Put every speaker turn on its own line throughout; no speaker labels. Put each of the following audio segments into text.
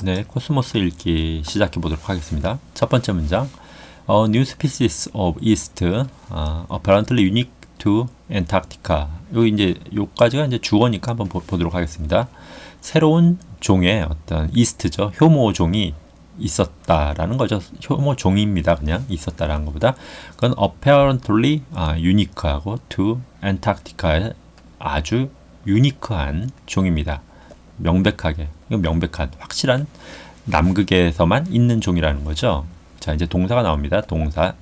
네, 코스모스 읽기 시작해 보도록 하겠습니다. 첫 번째 문장. A new species of yeast, apparently unique to Antarctica. 요 이제 요까지가 이제 주어니까 한번 보도록 하겠습니다. 새로운 종의 어떤 이스트죠. 효모종이 있었다라는 거죠. 효모종입니다. 그냥 있었다라는 것보다 그건 apparently unique하고 to Antarctica의 아주 유니크한 종입니다. 명백하게, 명백한, 확실한 남극에서만 있는 종이라는 거죠. 자, 이제 동사가 나옵니다. 동사.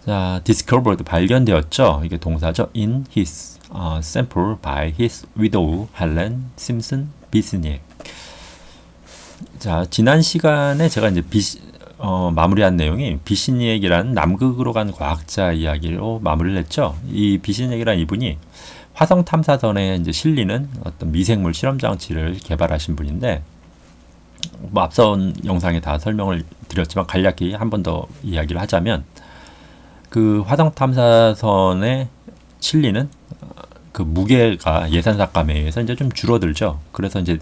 자, discovered, 발견되었죠. 이게 동사죠. In his sample by his widow, Helen Simpson Bissenier. 자, 지난 시간에 제가 이제 마무리한 내용이 비시니액이라는 남극으로 간 과학자 이야기로 마무리를 했죠. 이 비시니액이라는 이분이 화성 탐사선에 이제 실리는 어떤 미생물 실험 장치를 개발하신 분인데, 뭐 앞선 영상에 다 설명을 드렸지만 간략히 한 번 더 이야기를 하자면, 그 화성 탐사선에 실리는 그 무게가 예산삭감에 의해서 이제 좀 줄어들죠. 그래서 이제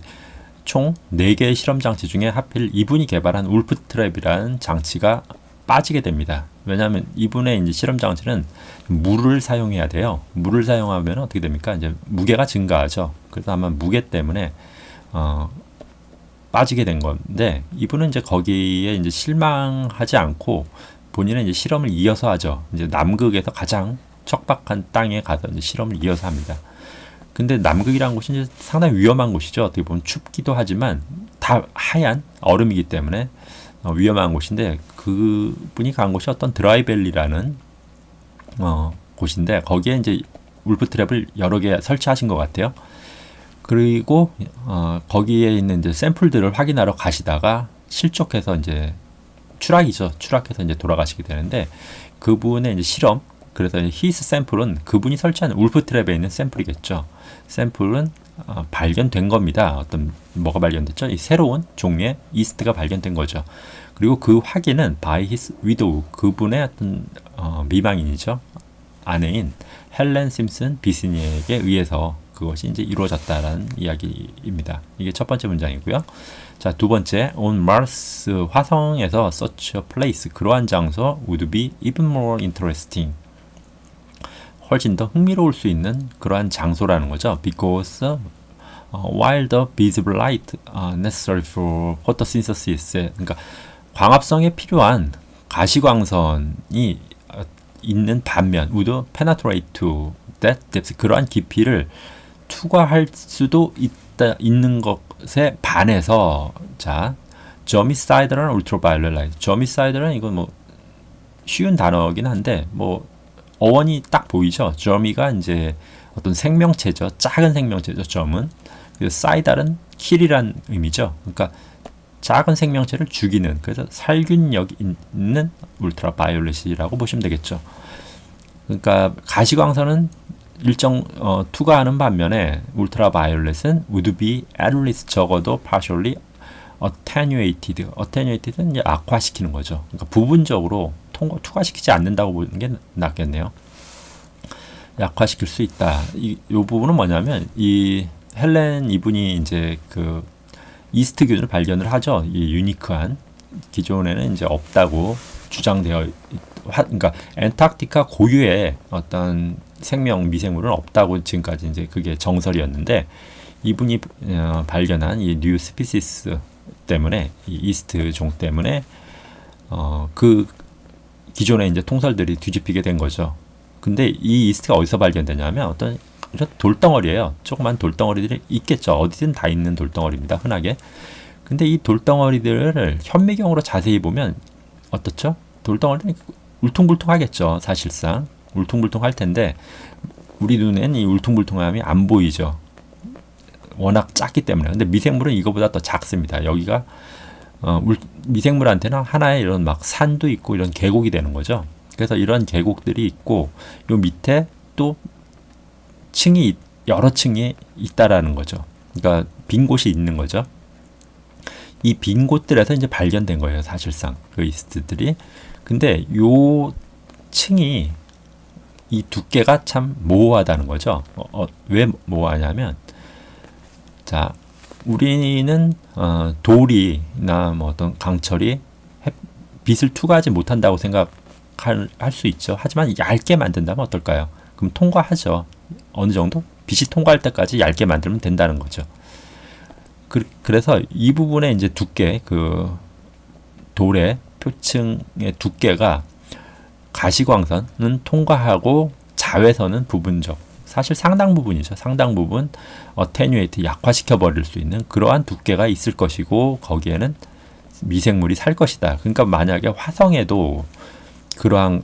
총 4개의 실험 장치 중에 하필 이분이 개발한 울프 트랩이라는 장치가 빠지게 됩니다. 왜냐하면 이분의 이제 실험 장치는 물을 사용해야 돼요. 물을 사용하면 어떻게 됩니까? 이제 무게가 증가하죠. 그래서 아마 무게 때문에 빠지게 된 건데, 이분은 이제 거기에 이제 실망하지 않고 본인은 이제 실험을 이어서 하죠. 이제 남극에서 가장 척박한 땅에 가서 이제 실험을 이어서 합니다. 근데 남극이라는 곳이 이제 상당히 위험한 곳이죠. 어떻게 보면 춥기도 하지만 다 하얀 얼음이기 때문에 위험한 곳인데, 그분이 간 곳이 어떤 드라이밸리라는 곳인데, 거기에 이제 울프 트랩을 여러 개 설치하신 것 같아요. 그리고 거기에 있는 이제 샘플들을 확인하러 가시다가 실족해서 이제 추락해서 이제 돌아가시게 되는데, 그분의 이제 실험, 그래서 히스 샘플은 그분이 설치한 울프 트랩에 있는 샘플이겠죠. 샘플은 발견된 겁니다. 뭐가 발견됐죠? 이 새로운 종류의 이스트가 발견된 거죠. 그리고 그 확인은 by his widow, 그분의 어떤 미망인이죠. 아내인 헬렌 심슨 비스니에게 의해서 그것이 이제 이루어졌다라는 이야기입니다. 이게 첫 번째 문장이고요. 자, 두 번째, on Mars, 화성에서 such a place, 그러한 장소 would be even more interesting, 훨씬 더 흥미로울 수 있는 그러한 장소라는 거죠. Because while the visible light necessary for photosynthesis, 그러니까 광합성에 필요한 가시광선이 있는 반면 would penetrate to that depth, 그러한 깊이를 투과할 수도 있는 것에 반해서, 자, 저미사이드라는 울트라바이올렛 라이트. 저미사이드는 이건 뭐 쉬운 단어긴 한데, 뭐 어원이 딱 보이죠. 점이가 이제 어떤 생명체죠. 작은 생명체죠. 점은. 사이달은 킬이란 의미죠. 그러니까 작은 생명체를 죽이는, 그래서 살균력이 있는 울트라바이올렛이라고 보시면 되겠죠. 그러니까 가시광선은 일정 투과하는 반면에 울트라바이올렛은 would be at least, 적어도 partially attenuated. attenuated는 이제 악화시키는 거죠. 그러니까 부분적으로 투과시키지 않는다고 보는 게 낫겠네요. 약화시킬 수 있다. 이 부분은 뭐냐면, 이 헬렌 이분이 이제 그 이스트균을 발견을 하죠. 이 유니크한, 기존에는 이제 없다고 주장되어, 그러니까 엔타르크티카 고유의 어떤 미생물은 없다고 지금까지 이제 그게 정설이었는데, 이분이 발견한 이 뉴 스피시스 때문에, 이 이스트 종 때문에 그 기존의 이제 통설들이 뒤집히게 된 거죠. 근데 이 이스트가 어디서 발견되냐면 어떤 이런 돌덩어리예요. 조그만 돌덩어리들이 있겠죠. 어디든 다 있는 돌덩어리입니다. 흔하게. 근데 이 돌덩어리들을 현미경으로 자세히 보면 어떻죠? 돌덩어리는 울퉁불퉁하겠죠. 사실상 울퉁불퉁할 텐데 우리 눈엔 이 울퉁불퉁함이 안 보이죠. 워낙 작기 때문에. 근데 미생물은 이거보다 더 작습니다. 여기가 미생물한테는 하나의 이런 막 산도 있고 이런 계곡이 되는 거죠. 그래서 이런 계곡들이 있고, 요 밑에 또 여러 층이 있다라는 거죠. 그러니까 빈 곳이 있는 거죠. 이 빈 곳들에서 이제 발견된 거예요, 사실상 그 이스트들이. 근데 요 층이, 이 두께가 참 모호하다는 거죠. 왜 모호하냐면, 자, 우리는 돌이나 뭐 어떤 강철이 빛을 투과하지 못한다고 생각할 수 있죠. 하지만 얇게 만든다면 어떨까요? 그럼 통과하죠. 어느 정도 빛이 통과할 때까지 얇게 만들면 된다는 거죠. 그래서 이 부분의 이제 두께, 그 돌의 표층의 두께가 가시광선은 통과하고 자외선은 부분적, 사실 상당 부분이죠. 상당 부분 어테뉴에이트, 약화시켜 버릴 수 있는 그러한 두께가 있을 것이고 거기에는 미생물이 살 것이다. 그러니까 만약에 화성에도 그러한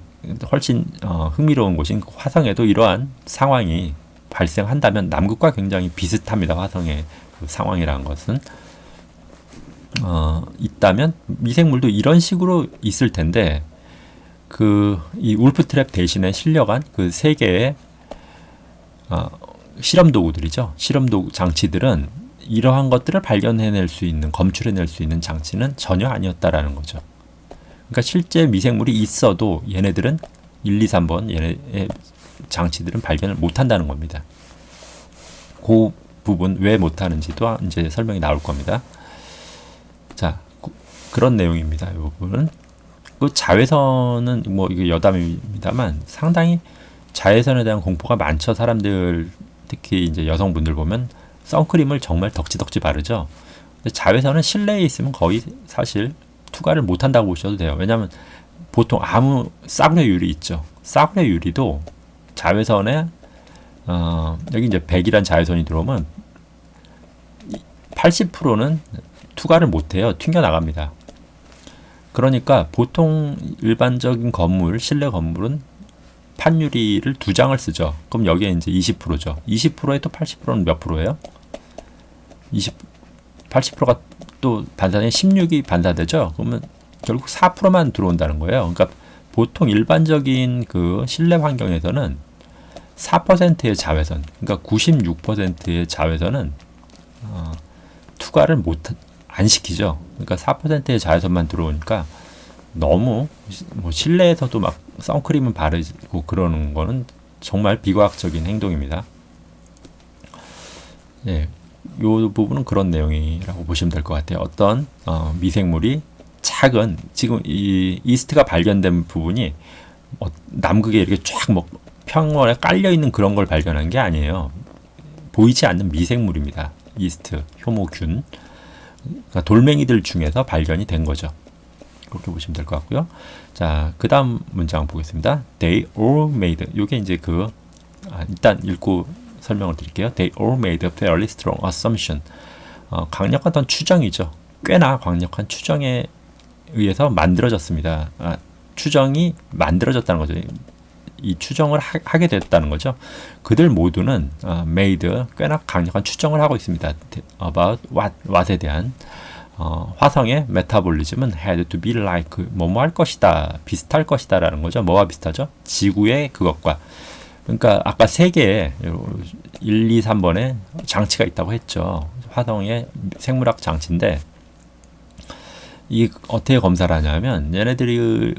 훨씬 흥미로운 곳인 화성에도 이러한 상황이 발생한다면 남극과 굉장히 비슷합니다. 화성의 그 상황이라는 것은 있다면 미생물도 이런 식으로 있을 텐데 이 울프트랩 대신에 실려간 그 세 개의 실험 도구들이죠. 실험 도구 장치들은 이러한 것들을 발견해낼 수 있는, 검출해낼 수 있는 장치는 전혀 아니었다라는 거죠. 그러니까 실제 미생물이 있어도 얘네들은 1, 2, 3번 얘네의 장치들은 발견을 못한다는 겁니다. 그 부분 왜 못하는지도 이제 설명이 나올 겁니다. 자, 그런 내용입니다. 이 부분은 그 자외선은 뭐 이게 여담입니다만 상당히 자외선에 대한 공포가 많죠. 사람들 특히 이제 여성분들 보면 선크림을 정말 덕지덕지 바르죠. 근데 자외선은 실내에 있으면 거의 사실 투과를 못한다고 보셔도 돼요. 왜냐하면 보통 아무 싸구려 유리 있죠. 싸구려 유리도 자외선에 여기 이제 100이란 자외선이 들어오면 80%는 투과를 못해요. 튕겨 나갑니다. 그러니까 보통 일반적인 건물, 실내 건물은 판유리를 2장을 쓰죠. 그럼 여기에 이제 20%죠. 20%에 또 80%는 몇 프로예요? 80%가 또 반사되면 16이 반사되죠. 그러면 결국 4%만 들어온다는 거예요. 그러니까 보통 일반적인 그 실내 환경에서는 4%의 자외선, 그러니까 96%의 자외선은 투과를 안 시키죠. 그러니까 4%의 자외선만 들어오니까 너무 뭐 실내에서도 막 선크림을 바르고 그러는 거는 정말 비과학적인 행동입니다. 예, 이 부분은 그런 내용이라고 보시면 될 것 같아요. 어떤 미생물이 작은 지금 이 이스트가 발견된 부분이 남극에 이렇게 쫙 뭐 평원에 깔려 있는 그런 걸 발견한 게 아니에요. 보이지 않는 미생물입니다. 이스트, 효모균, 그러니까 돌멩이들 중에서 발견이 된 거죠. 그렇게 보시면 될 것 같고요. 자, 그 다음 문장 보겠습니다. They all made. 요게 이제 일단 읽고 설명을 드릴게요. They all made a fairly strong assumption. 강력한 어떤 추정이죠. 꽤나 강력한 추정에 의해서 만들어졌습니다. 추정이 만들어졌다는 거죠. 이 추정을 하게 됐다는 거죠. 그들 모두는 made 꽤나 강력한 추정을 하고 있습니다. about what에 대한 화성의 메타볼리즘은 had to be like 뭐뭐 할 것이다, 비슷할 것이다 라는 거죠. 뭐와 비슷하죠? 지구의 그것과. 그러니까 아까 세 개의 1, 2, 3번에 장치가 있다고 했죠. 화성의 생물학 장치인데 이 어떻게 검사를 하냐면 얘네들이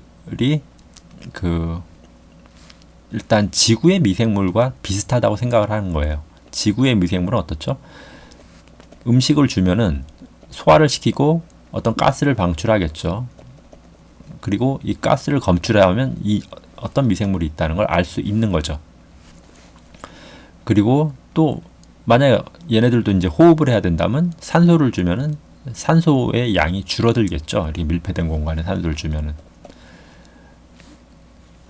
일단 지구의 미생물과 비슷하다고 생각을 하는 거예요. 지구의 미생물은 어떻죠? 음식을 주면은 소화를 시키고 어떤 가스를 방출하겠죠. 그리고 이 가스를 검출하면 이 어떤 미생물이 있다는 걸 알 수 있는 거죠. 그리고 또 만약에 얘네들도 이제 호흡을 해야 된다면 산소를 주면은 산소의 양이 줄어들겠죠. 이렇게 밀폐된 공간에 산소를 주면은.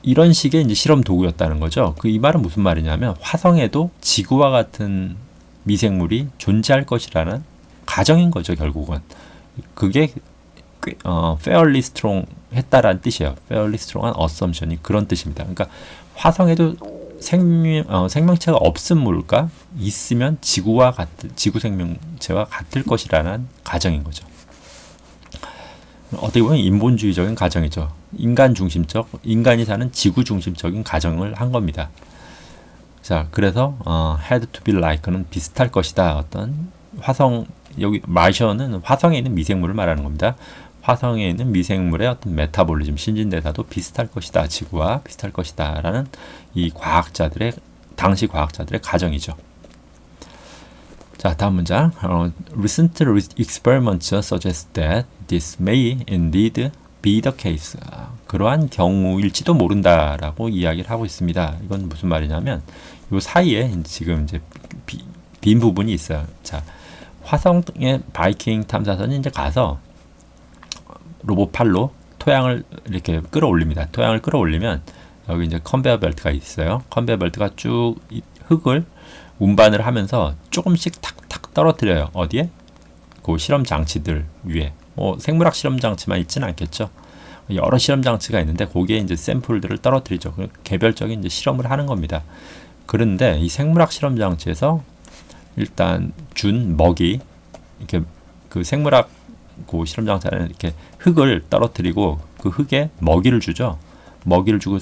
이런 식의 이제 실험 도구였다는 거죠. 이 말은 무슨 말이냐면 화성에도 지구와 같은 미생물이 존재할 것이라는 가정인 거죠, 결국은. 그게 fairly strong 했다라는 뜻이에요. fairly strong한 assumption이 그런 뜻입니다. 그러니까 화성에도 생명체가 없음물까 있으면 지구 생명체와 같을 것이라는 가정인 거죠. 어떻게 보면 인본주의적인 가정이죠. 인간이 사는 지구 중심적인 가정을 한 겁니다. 자, 그래서 had to be like는 비슷할 것이다. 어떤 화성, 여기 마션은 화성에 있는 미생물을 말하는 겁니다. 화성에 있는 미생물의 어떤 메타볼리즘, 신진대사도 비슷할 것이다. 지구와 비슷할 것이다. 라는 당시 과학자들의 가정이죠. 자, 다음 문장. Recent experiments suggest that this may indeed be the case. 그러한 경우일지도 모른다라고 이야기를 하고 있습니다. 이건 무슨 말이냐면 요 사이에 지금 이제 빈 부분이 있어요. 자, 화성의 바이킹 탐사선이 이제 가서 로봇 팔로 토양을 이렇게 끌어올립니다. 토양을 끌어올리면 여기 이제 컨베이어 벨트가 있어요. 컨베이어 벨트가 쭉 흙을 운반을 하면서 조금씩 탁탁 떨어뜨려요. 어디에? 그 실험 장치들 위에. 생물학 실험 장치만 있지는 않겠죠. 여러 실험 장치가 있는데 거기에 이제 샘플들을 떨어뜨리죠. 개별적인 이제 실험을 하는 겁니다. 그런데 이 생물학 실험 장치에서 일단 준 먹이 이렇게 그 생물학 그 실험 장치는 이렇게 흙을 떨어뜨리고 그 흙에 먹이를 주죠. 먹이를 주고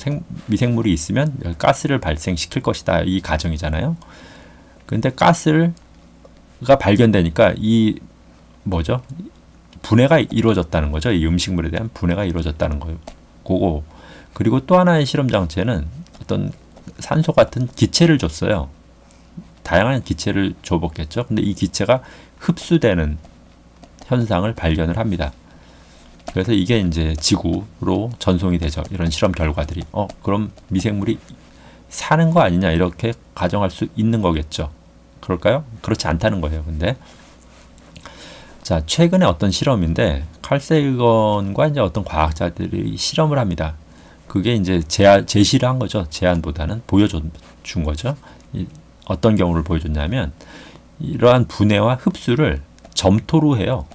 미생물이 있으면 가스를 발생시킬 것이다. 이 가정이잖아요. 근데 가스가 발견되니까 이 뭐죠? 분해가 이루어졌다는 거죠. 이 음식물에 대한 분해가 이루어졌다는 거고. 그리고 또 하나의 실험 장치에는 어떤 산소 같은 기체를 줬어요. 다양한 기체를 줘봤겠죠. 근데 이 기체가 흡수되는 현상을 발견을 합니다. 그래서 이게 이제 지구로 전송이 되죠. 이런 실험 결과들이. 그럼 미생물이 사는 거 아니냐 이렇게 가정할 수 있는 거겠죠. 그럴까요? 그렇지 않다는 거예요. 근데 자, 최근에 어떤 실험인데 칼 세이건과 이제 어떤 과학자들이 실험을 합니다. 그게 이제 제시를 한 거죠. 제안보다는 보여준 거죠. 어떤 경우를 보여줬냐면 이러한 분해와 흡수를 점토로 해요.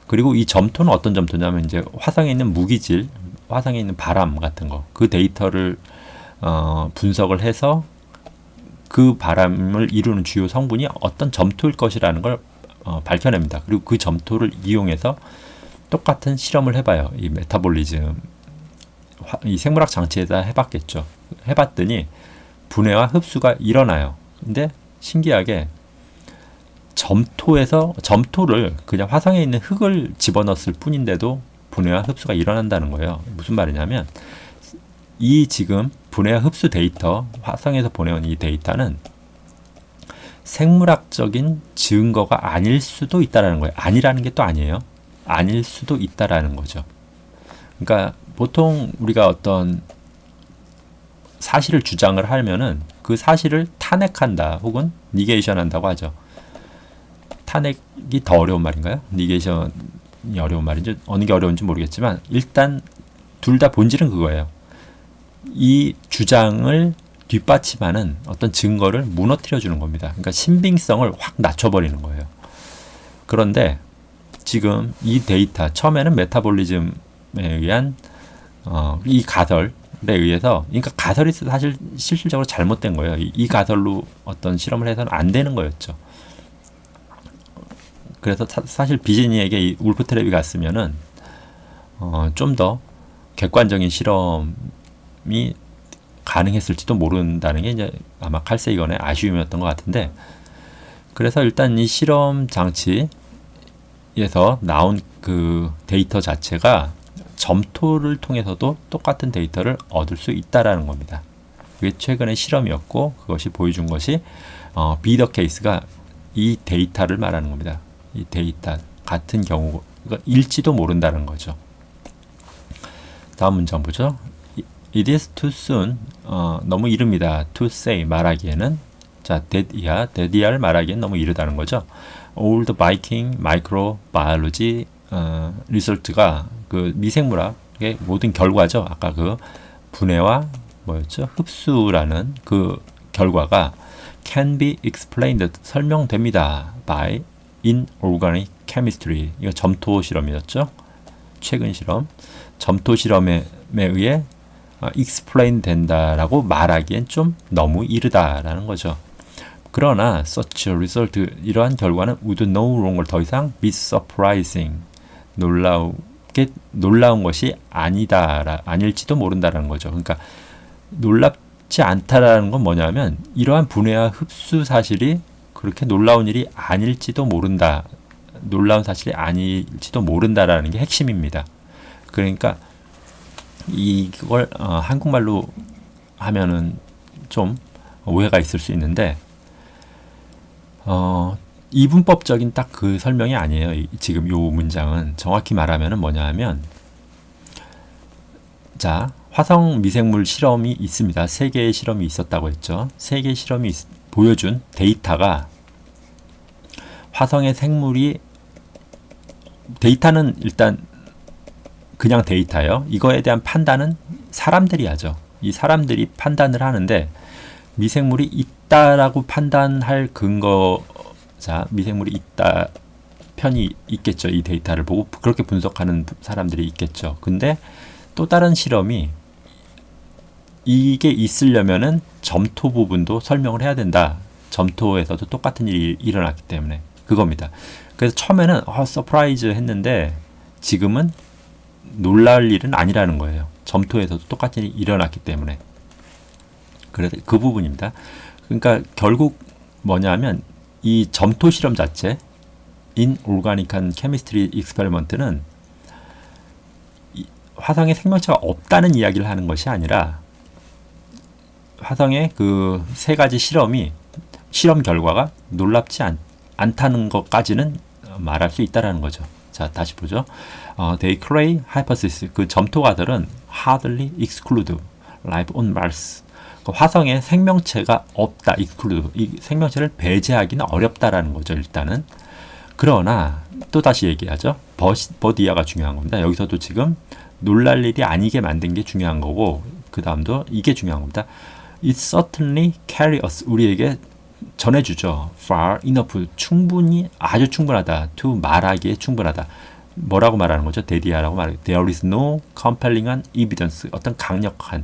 그리고 이 점토는 어떤 점토냐면 이제 화성에 있는 무기질, 화성에 있는 바람 같은 거, 그 데이터를 분석을 해서 그 바람을 이루는 주요 성분이 어떤 점토일 것이라는 걸 밝혀냅니다. 그리고 그 점토를 이용해서 똑같은 실험을 해봐요. 이 메타볼리즘, 이 생물학 장치에다 해봤겠죠. 해봤더니 분해와 흡수가 일어나요. 근데 신기하게 점토를 그냥 화성에 있는 흙을 집어넣었을 뿐인데도 분해와 흡수가 일어난다는 거예요. 무슨 말이냐면 이 지금 분해와 흡수 데이터, 화성에서 보내온 이 데이터는 생물학적인 증거가 아닐 수도 있다라는 거예요. 아니라는 게 또 아니에요. 아닐 수도 있다라는 거죠. 그러니까 보통 우리가 어떤 사실을 주장을 하면은 그 사실을 탄핵한다 혹은 니게이션 한다고 하죠. 탄핵이 더 어려운 말인가요? 니게이션이 어려운 말인지 어느 게 어려운지 모르겠지만 일단 둘 다 본질은 그거예요. 이 주장을 뒷받침하는 어떤 증거를 무너뜨려 주는 겁니다. 그러니까 신빙성을 확 낮춰버리는 거예요. 그런데 지금 이 데이터 처음에는 메타볼리즘에 의한 이 가설에 의해서, 그러니까 가설이 사실 실질적으로 잘못된 거예요. 이 가설로 어떤 실험을 해서는 안 되는 거였죠. 그래서 사실 비즈니에게 이 울프 트랩이 갔으면은 좀 더 객관적인 실험이 가능했을지도 모른다는 게 이제 아마 칼 세이건의 아쉬움이었던 것 같은데, 그래서 일단 이 실험 장치에서 나온 그 데이터 자체가 점토를 통해서도 똑같은 데이터를 얻을 수 있다라는 겁니다. 그게 최근의 실험이었고 그것이 보여준 것이 비더 케이스가 이 데이터를 말하는 겁니다. 이 데이터 같은 경우가 일지도 모른다는 거죠. 다음 문장 보죠. It is too soon. 너무 이릅니다. To say, 말하기에는. 자, dead이야를 말하기엔 너무 이르다는 거죠. All the Viking microbiology result가 그 미생물학의 모든 결과죠. 아까 그 분해와 뭐였죠? 흡수라는 그 결과가 can be explained, 설명됩니다. by inorganic chemistry. 이거 점토 실험이었죠. 최근 실험. 점토 실험에 의해 explain 된다라고 말하기엔 좀 너무 이르다라는 거죠. 그러나 such a result, 이러한 결과는 would no longer, 더 이상 be surprising, 놀라운 것이 아닐지도 모른다라는 거죠. 그러니까 놀랍지 않다라는 건 뭐냐면 이러한 분해와 흡수 사실이 그렇게 놀라운 일이 아닐지도 모른다, 놀라운 사실이 아닐지도 모른다라는 게 핵심입니다. 그러니까 이걸 한국말로 하면은 좀 오해가 있을 수 있는데, 이분법적인 딱 그 설명이 아니에요. 지금 요 문장은 정확히 말하면은 뭐냐 하면, 자, 화성 미생물 실험이 있습니다. 3개의 실험이 있었다고 했죠. 3개의 실험이 보여준 데이터가 화성의 생물이, 데이터는 일단 그냥 데이터예요. 이거에 대한 판단은 사람들이 하죠. 이 사람들이 판단을 하는데, 미생물이 있다라고 판단할 근거, 자, 미생물이 있다 편이 있겠죠. 이 데이터를 보고 그렇게 분석하는 사람들이 있겠죠. 근데 또 다른 실험이 이게 있으려면은 점토 부분도 설명을 해야 된다. 점토에서도 똑같은 일이 일어났기 때문에 그겁니다. 그래서 처음에는 서프라이즈 했는데 지금은 놀랄 일은 아니라는 거예요. 점토에서도 똑같은 일이 일어났기 때문에. 그래서 그 부분입니다. 그러니까 결국 뭐냐면 이 점토 실험 자체, 인오가닉한 케미스트리 익스페리먼트는 화성에 생명체가 없다는 이야기를 하는 것이 아니라 화성의 그 3가지 실험 결과가 놀랍지 않다는 것까지는 말할 수 있다라는 거죠. 자, 다시 보죠. They claim hypothesis, 그 점토가들은 hardly exclude life on Mars. 화성에 생명체가 없다, exclude. 이 생명체를 배제하기는 어렵다라는 거죠, 일단은. 그러나 또 다시 얘기하죠. 버디아가 중요한 겁니다. 여기서도 지금 놀랄 일이 아니게 만든 게 중요한 거고, 그 다음도 이게 중요한 겁니다. It certainly carry us, 우리에게 전해주죠. Far enough, 충분히, 아주 충분하다. To 말하기에 충분하다. 뭐라고 말하는 거죠? 데디아라고 말해요. There is no compelling evidence, 어떤 강력한,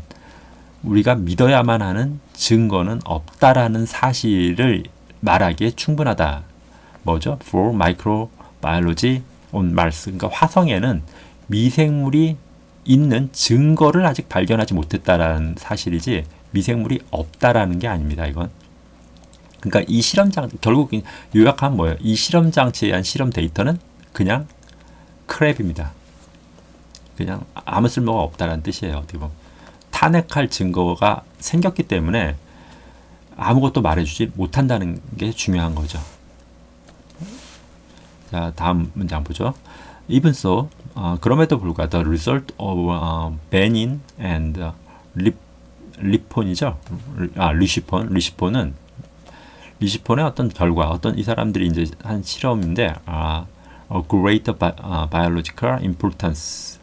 우리가 믿어야만 하는 증거는 없다라는 사실을 말하기에 충분하다. 뭐죠? For microbiology on Mars. 그러니까 화성에는 미생물이 있는 증거를 아직 발견하지 못했다라는 사실이지 미생물이 없다라는 게 아닙니다. 이건. 그러니까 이 결국 요약하면 뭐예요? 이 실험 장치에 의한 실험 데이터는 그냥 크랩입니다. 그냥 아무 쓸모가 없다라는 뜻이에요. 어떻게 보면. 탄핵할 증거가 생겼기 때문에 아무것도 말해주지 못한다는 게 중요한 거죠. 자, 다음 문장 보죠. Even so, 그럼에도 불구하고 the result of Benin and 리폰이죠. 리시폰의 어떤 결과, 어떤 이 사람들이 이제 한 실험인데, a great biological importance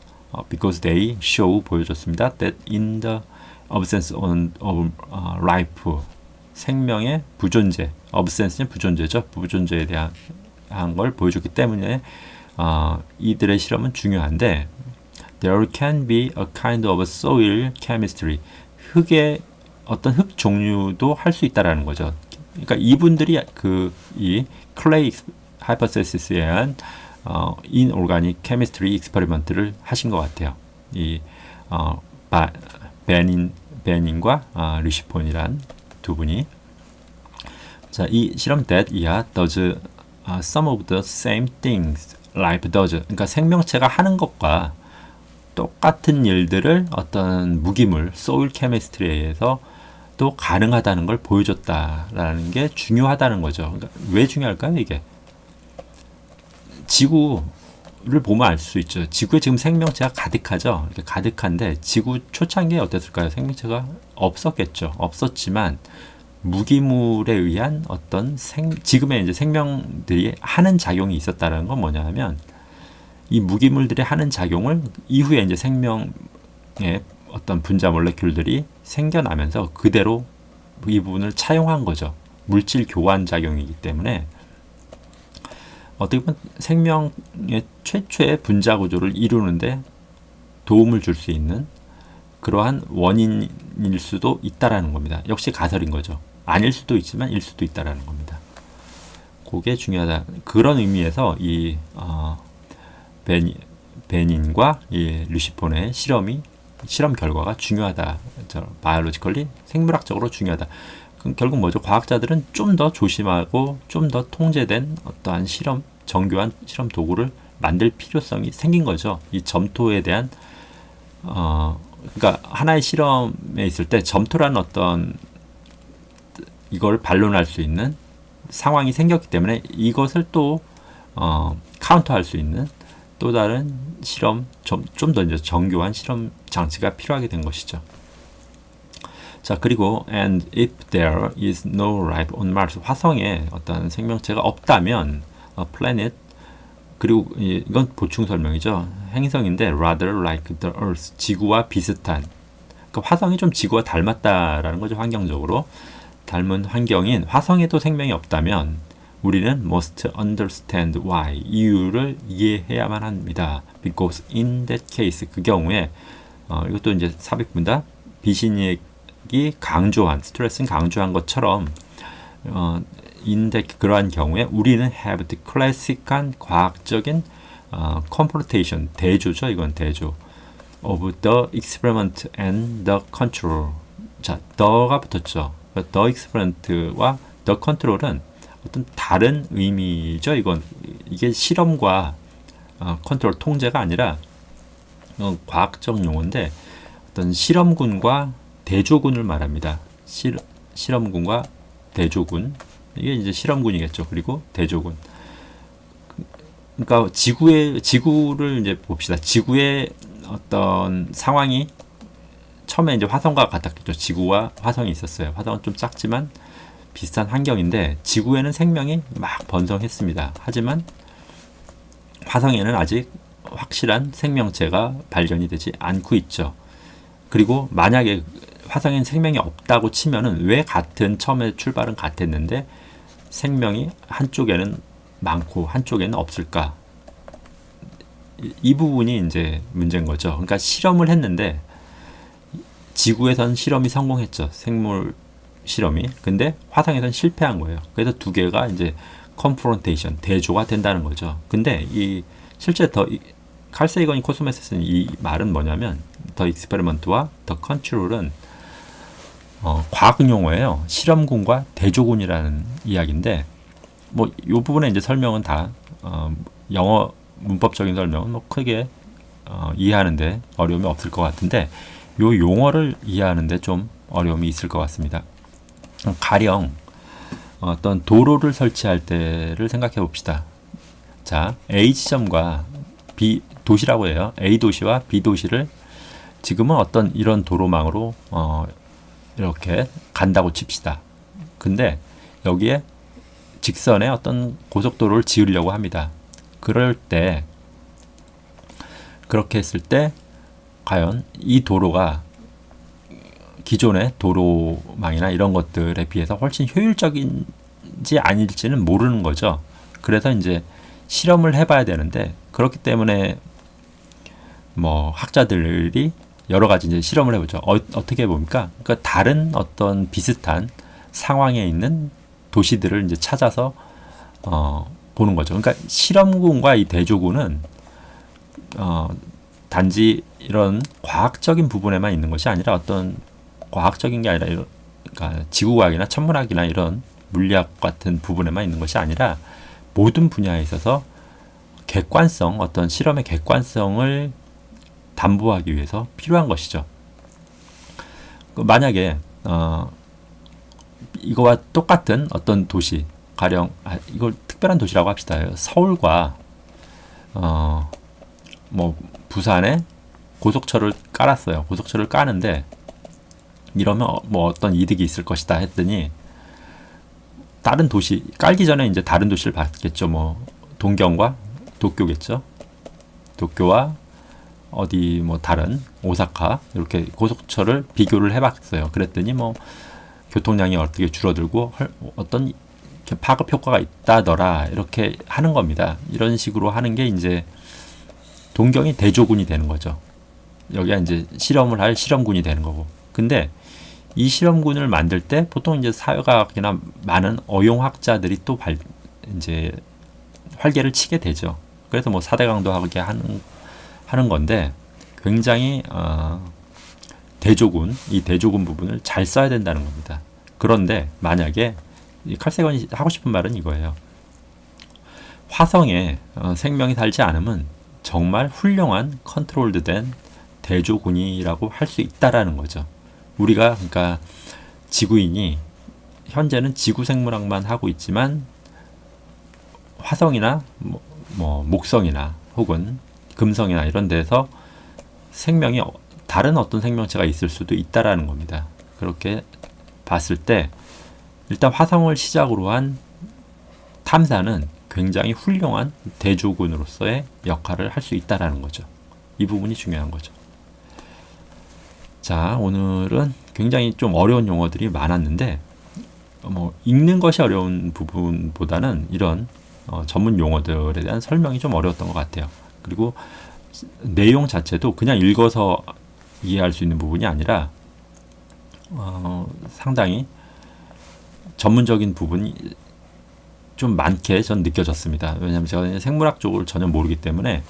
because they show, 보여줬습니다. That in the absence of life, 생명의 부존재, absence는 부존재죠. 부존재에 대한 걸 보여줬기 때문에 이들의 실험은 중요한데, there can be a kind of soil chemistry, 흙의 어떤 흙 종류도 할 수 있다라는 거죠. 그러니까 이분들이 이 클레이 하이퍼세시스에 의한 인오가닉 케미스트리 익스페리먼트를 하신 것 같아요. 이 베닌과 리시폰이란 두 분이. 자, 이 실험 that does some of the same things life does. 그러니까 생명체가 하는 것과 똑같은 일들을 어떤 무기물, 소일 케미스트리에 의해서 또 가능하다는 걸 보여줬다라는 게 중요하다는 거죠. 그러니까 왜 중요할까요, 이게? 지구를 보면 알 수 있죠. 지구에 지금 생명체가 가득하죠. 이렇게 가득한데 지구 초창기에 어땠을까요? 생명체가 없었겠죠. 없었지만 무기물에 의한 어떤 지금의 이제 생명들이 하는 작용이 있었다는 건 뭐냐 하면, 이 무기물들이 하는 작용을 이후에 이제 생명의 어떤 분자 몰레큘들이 생겨나면서 그대로 이 부분을 차용한 거죠. 물질 교환 작용이기 때문에 어떻게 보면 생명의 최초의 분자 구조를 이루는데 도움을 줄 수 있는 그러한 원인일 수도 있다라는 겁니다. 역시 가설인 거죠. 아닐 수도 있지만 일 수도 있다라는 겁니다. 그게 중요하다. 그런 의미에서 이 베닌과 이 루시폰의 실험 결과가 중요하다. 바이올로지컬리, 생물학적으로 중요하다. 그럼 결국 뭐죠? 과학자들은 좀 더 조심하고 좀 더 통제된 어떠한 정교한 실험 도구를 만들 필요성이 생긴 거죠. 이 점토에 대한 그러니까 하나의 실험에 있을 때 점토라는 어떤 이걸 반론할 수 있는 상황이 생겼기 때문에 이것을 또 카운터할 수 있는 또 다른 실험, 좀 더 이제 정교한 실험 장치가 필요하게 된 것이죠. 자, 그리고 and if there is no life on Mars, 화성에 어떤 생명체가 없다면 planet, 그리고 이건 보충 설명이죠. 행성인데 rather like the Earth, 지구와 비슷한, 그러니까 화성이 좀 지구와 닮았다라는 거죠. 환경적으로 닮은 환경인 화성에도 생명이 없다면 우리는 must understand why, 이유를 이해해야만 합니다. Because in that case, 그 경우에 이것도 이제 삽입문다. 비신이 강조한, 스트레스는 강조한 것처럼 그러한 경우에 우리는 have the 클래식한 과학적인 confrontation, 대조죠. 이건 대조 of the experiment and the control. 자, the가 붙었죠. the experiment와 the control은 어떤 다른 의미죠. 이게 실험과 컨트롤, 통제가 아니라 과학적 용어인데 어떤 실험군과 대조군을 말합니다. 실험군과 대조군, 이게 이제 실험군이겠죠. 그리고 대조군. 그러니까 지구를 이제 봅시다. 지구의 어떤 상황이 처음에 이제 화성과 같았겠죠. 지구와 화성이 있었어요. 화성은 좀 작지만 비슷한 환경인데 지구에는 생명이 막 번성했습니다. 하지만 화성에는 아직 확실한 생명체가 발견이 되지 않고 있죠. 그리고 만약에 화성엔 생명이 없다고 치면은 왜 처음에 출발은 같았는데 생명이 한쪽에는 많고 한쪽에는 없을까? 이 부분이 이제 문제인 거죠. 그러니까 실험을 했는데 지구에선 실험이 성공했죠. 생물 실험이. 근데 화성에선 실패한 거예요. 그래서 두 개가 이제 컨프론테이션, 대조가 된다는 거죠. 근데 실제 칼 세이건이 코스모스에 쓴 이 말은 뭐냐면 더 익스페리먼트와 더 컨트롤은 과학 용어예요. 실험군과 대조군이라는 이야기인데 뭐 이 부분에 이제 설명은 다 영어 문법적인 설명은 뭐 크게 이해하는데 어려움이 없을 것 같은데 요 용어를 이해하는데 좀 어려움이 있을 것 같습니다. 가령 어떤 도로를 설치할 때를 생각해 봅시다. 자, A 지점과 B 도시라고 해요. A 도시와 B 도시를 지금은 어떤 이런 도로망으로 이렇게 간다고 칩시다. 근데 여기에 직선에 어떤 고속도로를 지으려고 합니다. 그렇게 했을 때 과연 이 도로가 기존의 도로망이나 이런 것들에 비해서 훨씬 효율적인지 아닐지는 모르는 거죠. 그래서 이제 실험을 해봐야 되는데 그렇기 때문에 뭐 학자들이 여러 가지 이제 실험을 해보죠. 어떻게 해봅니까? 그러니까 다른 어떤 비슷한 상황에 있는 도시들을 이제 찾아서 보는 거죠. 그러니까 실험군과 이 대조군은 단지 이런 과학적인 부분에만 있는 것이 아니라 어떤 과학적인 게 아니라 그러니까 지구과학이나 천문학이나 이런 물리학 같은 부분에만 있는 것이 아니라 모든 분야에 있어서 객관성, 어떤 실험의 객관성을 담보하기 위해서 필요한 것이죠. 만약에 이거와 똑같은 어떤 도시, 가령 이걸 특별한 도시라고 합시다. 서울과 뭐 부산에 고속철을 깔았어요. 고속철을 까는데 이러면 뭐 어떤 이득이 있을 것이다 했더니 다른 도시 깔기 전에 이제 다른 도시를 봤겠죠. 뭐 동경과 도쿄겠죠. 도쿄와 어디 뭐 다른 오사카 이렇게 고속철을 비교를 해봤어요. 그랬더니 뭐 교통량이 어떻게 줄어들고 어떤 파급 효과가 있다더라 이렇게 하는 겁니다. 이런 식으로 하는 게 이제 동경이 대조군이 되는 거죠. 여기가 이제 실험을 할 실험군이 되는 거고. 근데 이 실험군을 만들 때 보통 이제 사회과학이나 많은 어용학자들이 또 이제 활개를 치게 되죠. 그래서 뭐 4대 강도하게 하는 건데 굉장히 이 대조군 부분을 잘 써야 된다는 겁니다. 그런데 만약에 칼 세이건이 하고 싶은 말은 이거예요. 화성에 생명이 살지 않으면 정말 훌륭한 컨트롤드된 대조군이라고 할 수 있다라는 거죠. 우리가 그러니까 지구인이 현재는 지구 생물학만 하고 있지만 화성이나 목성이나 혹은 금성이나 이런 데서 생명이 다른 어떤 생명체가 있을 수도 있다라는 겁니다. 그렇게 봤을 때 일단 화성을 시작으로 한 탐사는 굉장히 훌륭한 대조군으로서의 역할을 할 수 있다라는 거죠. 이 부분이 중요한 거죠. 자, 오늘은 굉장히 좀 어려운 용어들이 많았는데 읽는 것이 어려운 부분보다는 이런 전문 용어들에 대한 설명이 좀 어려웠던 것 같아요. 그리고 내용 자체도 그냥 읽어서 이해할 수 있는 부분이 아니라 상당히 전문적인 부분이 좀 많게 전 느껴졌습니다. 왜냐하면 제가 생물학 쪽을 전혀 모르기 때문에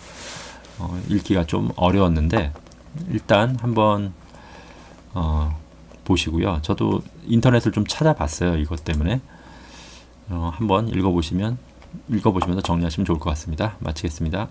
읽기가 좀 어려웠는데 일단 한번 보시고요. 저도 인터넷을 좀 찾아봤어요. 이것 때문에 한번 읽어보시면서 정리하시면 좋을 것 같습니다. 마치겠습니다.